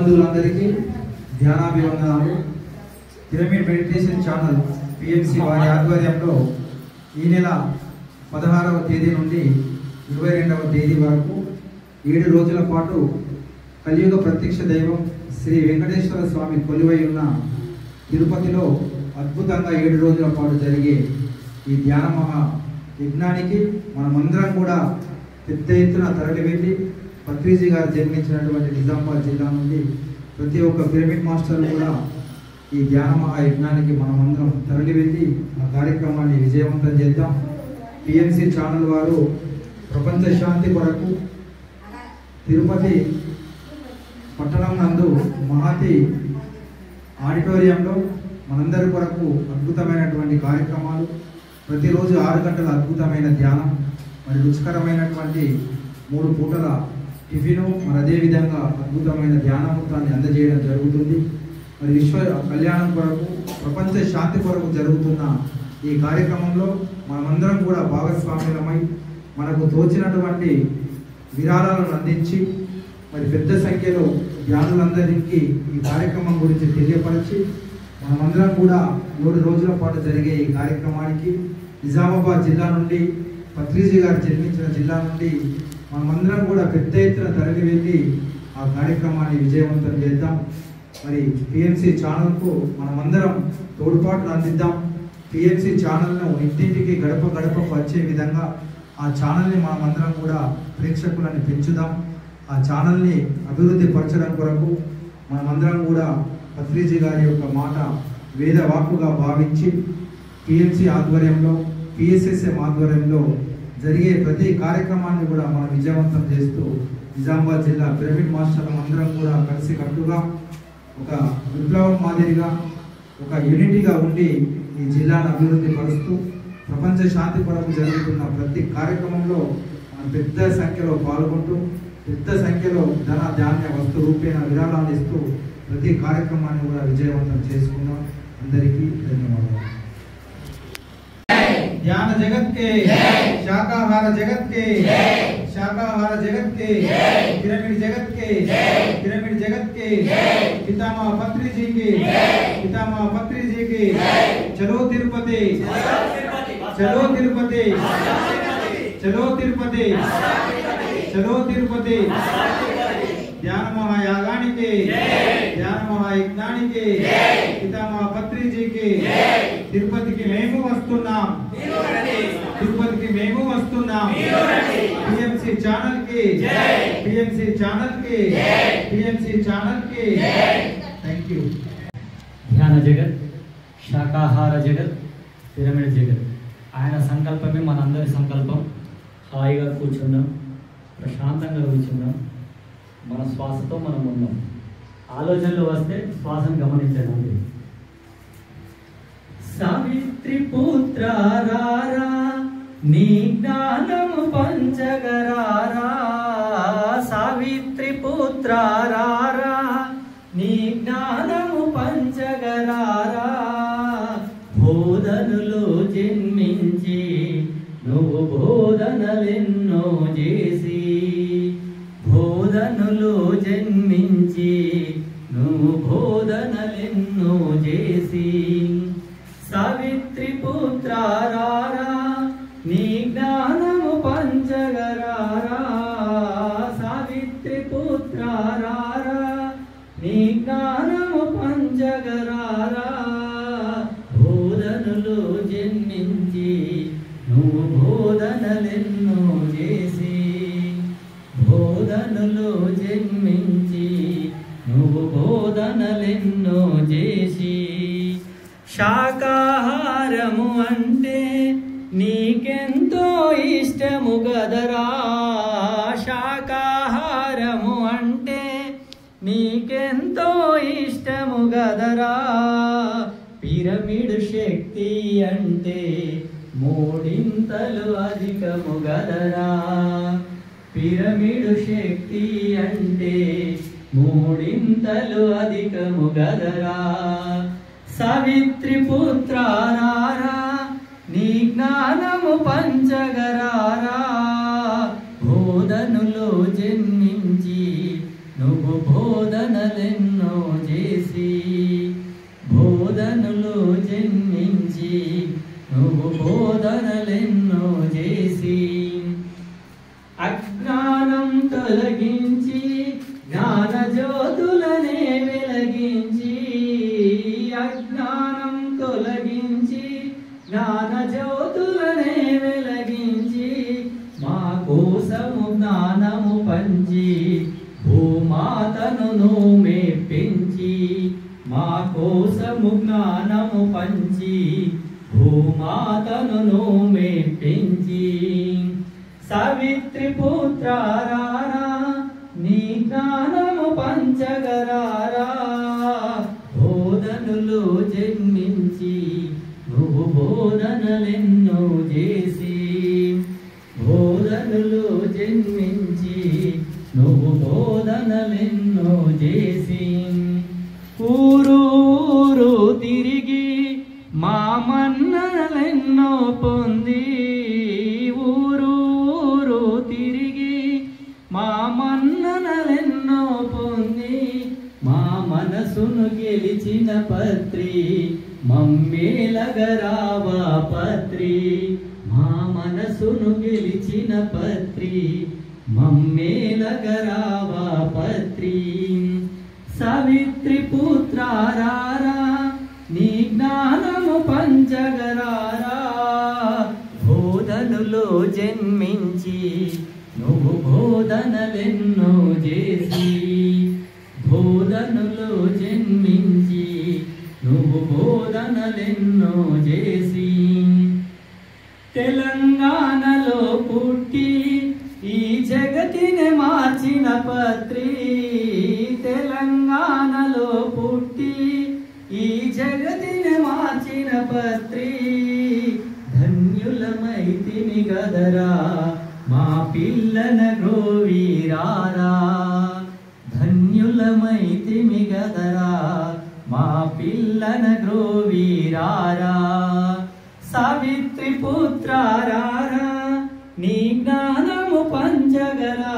బంధువులందరికీ ధ్యానాభివందనాలు. Pyramid meditation channel PMC వారి ఆధ్వర్యంలో ఈ నెల 16వ తేదీ నుండి 22వ తేదీ వరకు 7 రోజుల పాటు కలియుగ ప్రత్యక్ష దైవం శ్రీ వెంకటేశ్వర స్వామి కొలువై ఉన్న తిరుపతిలో అద్భుతంగా 7 రోజుల పాటు జరిగే ఈ ధ్యాన మహా యజ్ఞానికి మనమందరం కూడా పెద్ద ఎత్తున తరలి వెళ్ళి పత్రిజీ గారు జన్మించినటువంటి నిజామాబాద్ జిల్లా నుండి ప్రతి ఒక్క పిరమిడ్ మాస్టర్ కూడా ఈ ధ్యాన మహా యజ్ఞానికి మనమందరం తరలి వెళ్ళి ఆ కార్యక్రమాన్ని విజయవంతం చేద్దాం. పిఎంసి ఛానల్ వారు ప్రపంచ శాంతి కొరకు తిరుపతి పట్టణం నందు మహతి ఆడిటోరియంలో మనందరి కొరకు అద్భుతమైనటువంటి కార్యక్రమాలు, ప్రతిరోజు 6 గంటల అద్భుతమైన ధ్యానం, మరి రుచికరమైనటువంటి 3 పూటల టిఫిను, మరి అదేవిధంగా అద్భుతమైన ధ్యానముత్రాన్ని అందజేయడం జరుగుతుంది. మరి విశ్వ కళ్యాణం కొరకు, ప్రపంచ శాంతి కొరకు జరుగుతున్న ఈ కార్యక్రమంలో మనమందరం కూడా భాగస్వామ్యులమై మనకు తోచినటువంటి విరాళాలను అందించి మరి పెద్ద సంఖ్యలో ధ్యానులందరికీ ఈ కార్యక్రమం గురించి తెలియపరిచి మనమందరం కూడా 7 రోజుల పాటు జరిగే ఈ కార్యక్రమానికి నిజామాబాద్ జిల్లా నుండి, పత్రిజీ గారు జన్మించిన జిల్లా నుండి మనమందరం కూడా పెద్ద ఎత్తున తరలి వెళ్ళి ఆ కార్యక్రమాన్ని విజయవంతం చేద్దాం. మరి పిఎంసి ఛానల్కు మనమందరం తోడ్పాటును అందిద్దాం. పిఎంసి ఛానల్ను ఇంటింటికి గడప గడపకు వచ్చే విధంగా ఆ ఛానల్ని మనమందరం కూడా ప్రేక్షకులని పెంచుదాం. ఆ ఛానల్ని అభివృద్ధి పరచడం కొరకు మనమందరం కూడా పత్రిజీ గారి యొక్క మాట వేదవాక్కుగా భావించి పిఎంసి ఆధ్వర్యంలో, పిఎస్ఎస్ఎం ఆధ్వర్యంలో జరిగే ప్రతి కార్యక్రమాన్ని కూడా మనం విజయవంతం చేస్తూ నిజామాబాద్ జిల్లా పిరమిడ్ మాస్టర్లు అందరం కూడా కలిసి కట్టుగా ఒక విప్లవం మాదిరిగా ఒక యూనిటీగా ఉండి ఈ జిల్లాను అభివృద్ధి పరుస్తూ ప్రపంచ శాంతి కొరకు జరుగుతున్న ప్రతి కార్యక్రమంలో మనం పెద్ద సంఖ్యలో పాల్గొంటూ పెద్ద సంఖ్యలో ధన ధాన్య వస్తు రూపేణ విరాళాలు ఇస్తూ ప్రతి కార్యక్రమాన్ని కూడా విజయవంతం చేసుకుందాం. అందరికీ ధన్యవాదాలు. ध्यान जगत के, शाकाहार जगत के, शाकाहार जगत के, पिरामिड जगत के, पिरामिड जगत के, पितामह पत्रिजी के, पितामह पत्रिजी के, चलो तिरुपति, चलो तिरुपति, चलो तिरुपति, चलो तिरुपति, ध्यान महायागानिके, ध्यान महायज्ञानिके, पितामह पत्रिजी के, తిరుపతికి మేము వస్తున్నాం, తిరుపతికి మేము వస్తున్నాం. పిఎంసి ఛానల్ కి జై, పిఎంసి ఛానల్ కి జై, పిఎంసి ఛానల్ కి జై. థాంక్యూ. ధ్యాన జగత్, శాకాహార జగత్, పిరమిడ్ జగత్, ఆయన సంకల్పమే మనందరి సంకల్పం. హాయిగా కూర్చుందాం, ప్రశాంతంగా కూర్చుందాం, మన శ్వాసతో మనం ఉన్నాం. ఆలోచనలు వస్తే శ్వాసను గమనించండి. సావిత్రి పుత్ర రారా, నీ జ్ఞానము పంచగరారా, సావిత్రి పుత్ర రారా, నీ జ్ఞానము పంచగరారా, బోధనలో జన్మించి నువ్వు బోధనలెన్నో చేసి, బోధనలో జన్మించి నువ్వు బోధనలెన్నో చేసి, సావిత్రి పుత్ర రారా, నీ జ్ఞానము పంచగరారా, సావిత్రి పుత్ర రారా, నీ జ్ఞానము పంచగరారా, బోధనలో జన్మించి నువ్వు బోధనలెన్నో చేసి, బోధనలో జన్మించి నువ్వు బోధనలెన్నో చేసి, శాకాహారము అంటే నీకెంతో ఇష్టము గదరా, శాకాహారము అంటే నీకెంతో ఇష్టము గదరా, పిరమిడ్ శక్తి అంటే మూడింతలు అధికము గదరా, పిరమిడ్ శక్తి అంటే మూడింతలు అధికము గదరా, సావిత్రి పుత్ర రారా, నీ జ్ఞానము పంచగరారా, బోధనులో జన్మించి నువ్వు బోధనలెన్నో జ్యోతులనే వెలిగించి అజ్ఞానం తొలగించి జ్ఞాన జ్యోతులనే వెలిగించి మా కోసము జ్ఞానము పంచి భూమాతను మెప్పించి మా కోసము జ్ఞానము పంచి భూమాతను మెప్పించి సావిత్రి పుత్రారారా నీ జ్ఞానము పంచగరారా బోధనులు జన్మించి నువ్వు బోధనలెన్నో చేసి బోధనులు జన్మించి నువ్వు బోధనలెన్నో చేసి ఊరు ఊరు తిరిగి మా మన్ననలెన్నో పొంది ఊరు ఊరు తిరిగి మా మన్ననలెన్నో పొంది మా మనసును గెలిచిన పత్రి మమ్మేలగరావా పత్రి మా మనసును గెలిచిన పత్రి మమ్మేలగరావా పత్రి సావిత్రి పుత్రారారా నీ జ్ఞానము పంచగరారా బోధనులో జన్మించి నువ్వు బోధనలెన్నో చేసి బోధనులో జన్మించి నువ్వు బోధనలెన్నో చేసి తెలంగాణలో పుట్టి ఈ జగతిని మార్చిన పత్రి తెలంగాణలో పుట్టి ఈ జగతిని మార్చిన పత్రి ధన్యులమైతిని గదరా మా పిల్లన గ్రోవీరారా ధన్యులమైతిమి గదరా మా పిల్లన గ్రోవీరారా సావిత్రి పుత్రారారా నీ జ్ఞానము పంచగరా